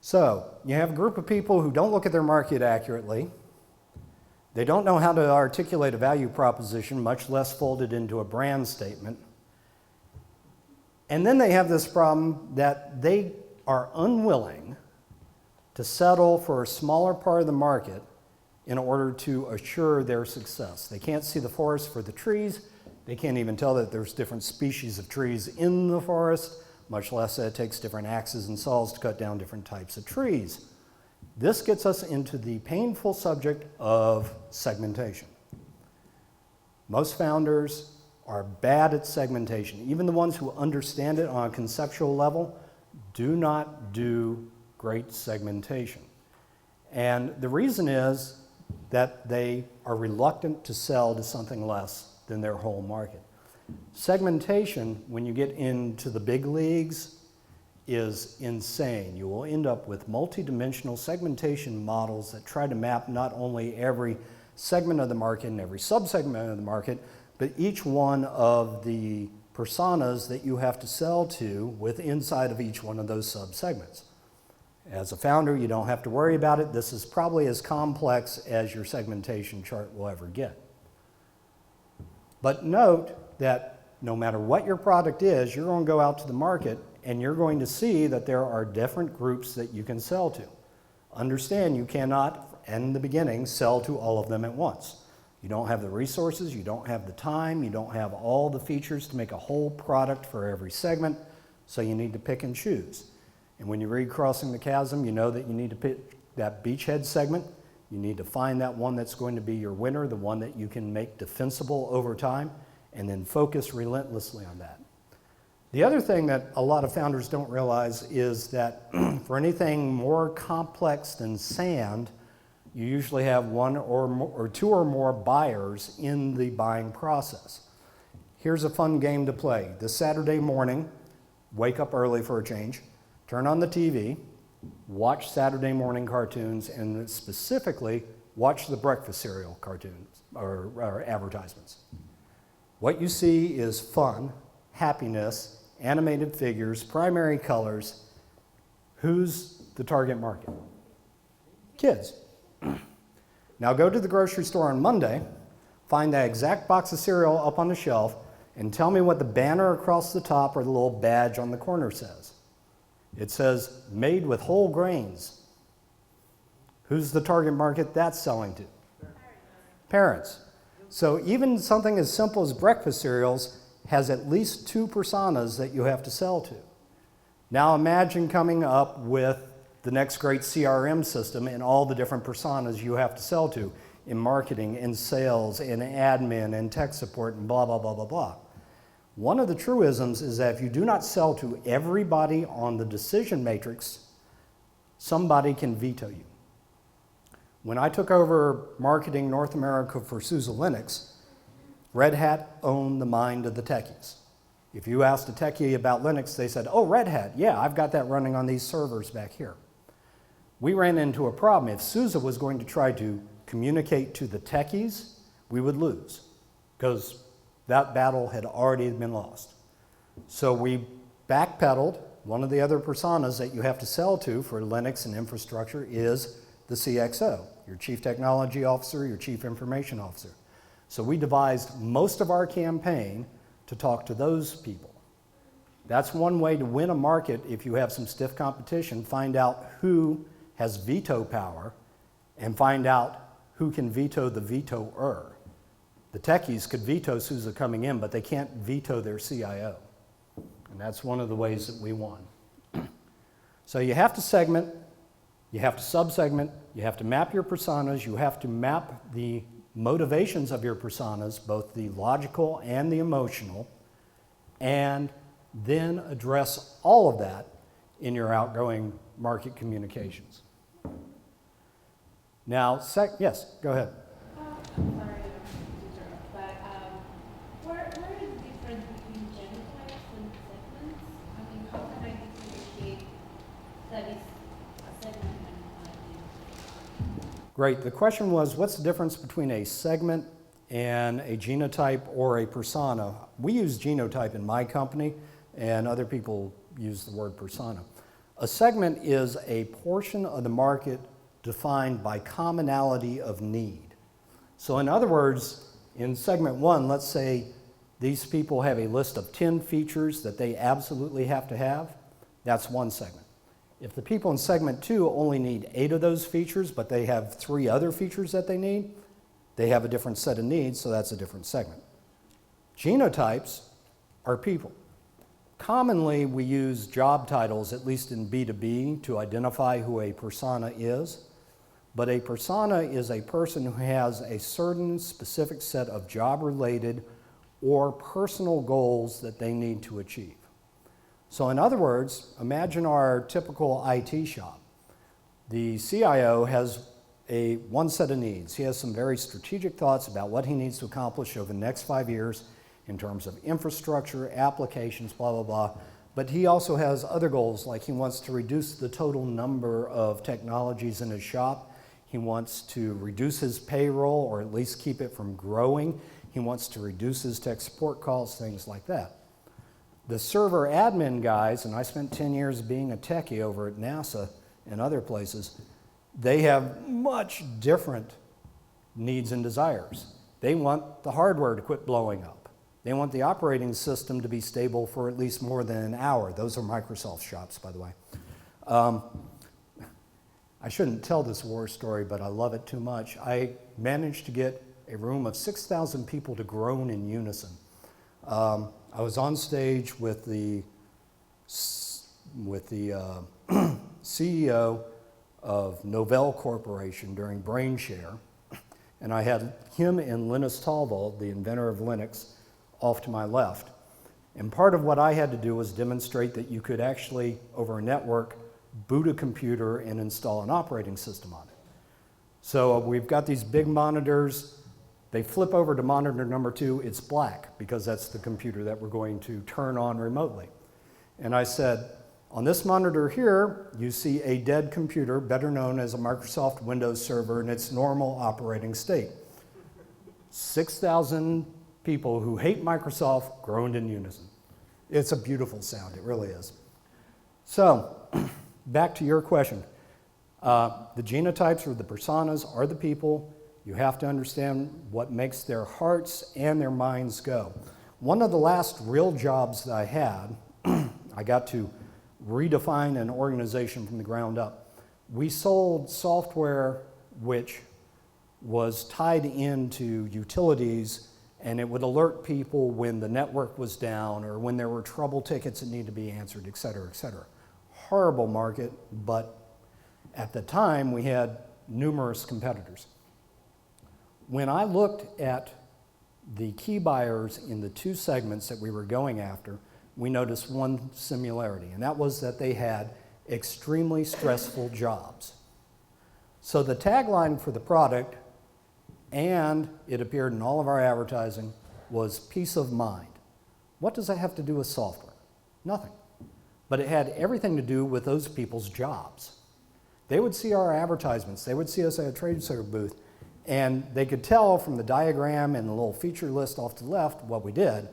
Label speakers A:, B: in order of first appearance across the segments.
A: So you have a group of people who don't look at their market accurately. They don't know how to articulate a value proposition, much less fold it into a brand statement. And then they have this problem that they are unwilling to settle for a smaller part of the market in order to assure their success. They can't see the forest for the trees. They can't even tell that there's different species of trees in the forest, much less that it takes different axes and saws to cut down different types of trees. This gets us into the painful subject of segmentation. Most founders are bad at segmentation. Even the ones who understand it on a conceptual level do not do great segmentation. And the reason is that they are reluctant to sell to something less than their whole market. Segmentation, when you get into the big leagues, is insane. You will end up with multi-dimensional segmentation models that try to map not only every segment of the market and every subsegment of the market, but each one of the personas that you have to sell to with inside of each one of those subsegments. As a founder, you don't have to worry about it. This is probably as complex as your segmentation chart will ever get. But note that no matter what your product is, you're going to go out to the market and you're going to see that there are different groups that you can sell to. Understand you cannot, in the beginning, sell to all of them at once. You don't have the resources, you don't have the time, you don't have all the features to make a whole product for every segment, so you need to pick and choose. And when you read Crossing the Chasm, you know that you need to pick that beachhead segment. You need to find that one that's going to be your winner, the one that you can make defensible over time, and then focus relentlessly on that. The other thing that a lot of founders don't realize is that for anything more complex than sand, you usually have one or two or more buyers in the buying process. Here's a fun game to play. This Saturday morning, wake up early for a change, turn on the TV, watch Saturday morning cartoons, and specifically watch the breakfast cereal cartoons or advertisements. What you see is fun, happiness, animated figures, primary colors. Who's the target market? Kids. Now go to the grocery store on Monday, find that exact box of cereal up on the shelf, and tell me what the banner across the top or the little badge on the corner says. It says, made with whole grains. Who's the target market that's selling to? Parents. So even something as simple as breakfast cereals has at least two personas that you have to sell to. Now imagine coming up with the next great CRM system and all the different personas you have to sell to in marketing, in sales, in admin, in tech support, and blah, blah, blah, blah, blah. One of the truisms is that if you do not sell to everybody on the decision matrix, somebody can veto you. When I took over marketing North America for SUSE Linux, Red Hat owned the mind of the techies. If you asked a techie about Linux, they said, oh, Red Hat, yeah, I've got that running on these servers back here. We ran into a problem. If SUSE was going to try to communicate to the techies, we would lose because that battle had already been lost. So we backpedaled. One of the other personas that you have to sell to for Linux and infrastructure is the CXO, your Chief Technology Officer, your Chief Information Officer. So we devised most of our campaign to talk to those people. That's one way to win a market if you have some stiff competition. Find out who has veto power and find out who can veto the vetoer. The techies could veto SUSE coming in, but they can't veto their CIO. And that's one of the ways that we won. So you have to segment, you have to subsegment, you have to map your personas, you have to map the motivations of your personas, both the logical and the emotional, and then address all of that in your outgoing market communications. Now, yes, go ahead.
B: I'm sorry to interrupt, but where is the difference between genotypes and segments? I mean, how can I differentiate that is a segment and a
A: Great. The question was, what's the difference between a segment and a genotype or a persona? We use genotype in my company, and other people use the word persona. A segment is a portion of the market defined by commonality of need. So in other words, in segment 1, let's say these people have a list of 10 features that they absolutely have to have. That's one segment. If the people in segment 2 only need 8 of those features, but they have 3 other features that they need, they have a different set of needs, so that's a different segment. Genotypes are people. Commonly, we use job titles, at least in B2B, to identify who a persona is. But a persona is a person who has a certain specific set of job-related or personal goals that they need to achieve. So in other words, imagine our typical IT shop. The CIO has one set of needs. He has some very strategic thoughts about what he needs to accomplish over the next 5 years in terms of infrastructure, applications, blah, blah, blah. But he also has other goals, like he wants to reduce the total number of technologies in his shop. He wants to reduce his payroll, or at least keep it from growing. He wants to reduce his tech support calls, things like that. The server admin guys, and I spent 10 years being a techie over at NASA and other places, they have much different needs and desires. They want the hardware to quit blowing up. They want the operating system to be stable for at least more than an hour. Those are Microsoft shops, by the way. I shouldn't tell this war story, but I love it too much. I managed to get a room of 6,000 people to groan in unison. I was on stage with the CEO of Novell Corporation during BrainShare, and I had him and Linus Torvald, the inventor of Linux, off to my left. And part of what I had to do was demonstrate that you could actually, over a network, boot a computer and install an operating system on it. So we've got these big monitors. They flip over to monitor number 2. It's black because that's the computer that we're going to turn on remotely. And I said, on this monitor here, you see a dead computer, better known as a Microsoft Windows server in its normal operating state. 6,000 people who hate Microsoft groaned in unison. It's a beautiful sound, it really is. So, back to your question. The genotypes or the personas are the people. You have to understand what makes their hearts and their minds go. One of the last real jobs that I had, I got to redefine an organization from the ground up. We sold software which was tied into utilities, and it would alert people when the network was down or when there were trouble tickets that needed to be answered, et cetera, et cetera. Horrible market, but at the time we had numerous competitors. When I looked at the key buyers in the 2 segments that we were going after, we noticed one similarity, and that was that they had extremely stressful jobs. So the tagline for the product, and it appeared in all of our advertising, was peace of mind. What does that have to do with software? Nothing. But it had everything to do with those people's jobs. They would see our advertisements, they would see us at a trade show booth, and they could tell from the diagram and the little feature list off to the left what we did,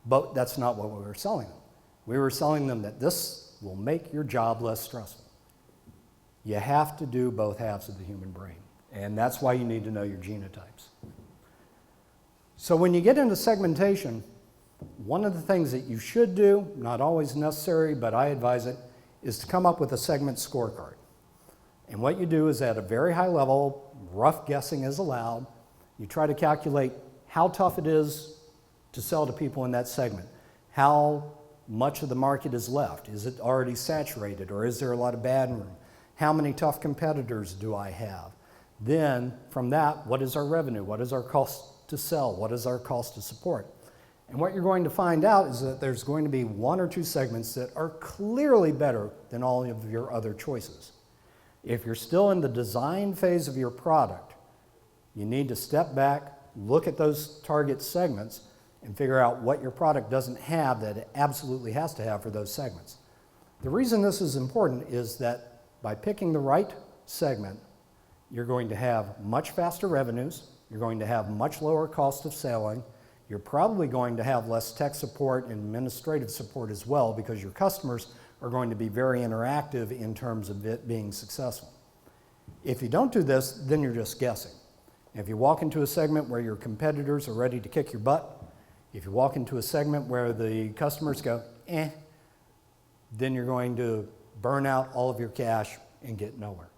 A: but that's not what we were selling them. We were selling them that this will make your job less stressful. You have to do both halves of the human brain, and that's why you need to know your genotypes. So when you get into segmentation, one of the things that you should do, not always necessary, but I advise it, is to come up with a segment scorecard. And what you do is at a very high level, rough guessing is allowed. You try to calculate how tough it is to sell to people in that segment. How much of the market is left? Is it already saturated, or is there a lot of bad room? How many tough competitors do I have? Then from that, what is our revenue? What is our cost to sell? What is our cost to support? And what you're going to find out is that there's going to be 1 or 2 segments that are clearly better than all of your other choices. If you're still in the design phase of your product, you need to step back, look at those target segments, and figure out what your product doesn't have that it absolutely has to have for those segments. The reason this is important is that by picking the right segment, you're going to have much faster revenues, you're going to have much lower cost of selling, you're probably going to have less tech support and administrative support as well, because your customers are going to be very interactive in terms of it being successful. If you don't do this, then you're just guessing. If you walk into a segment where your competitors are ready to kick your butt, if you walk into a segment where the customers go, then you're going to burn out all of your cash and get nowhere.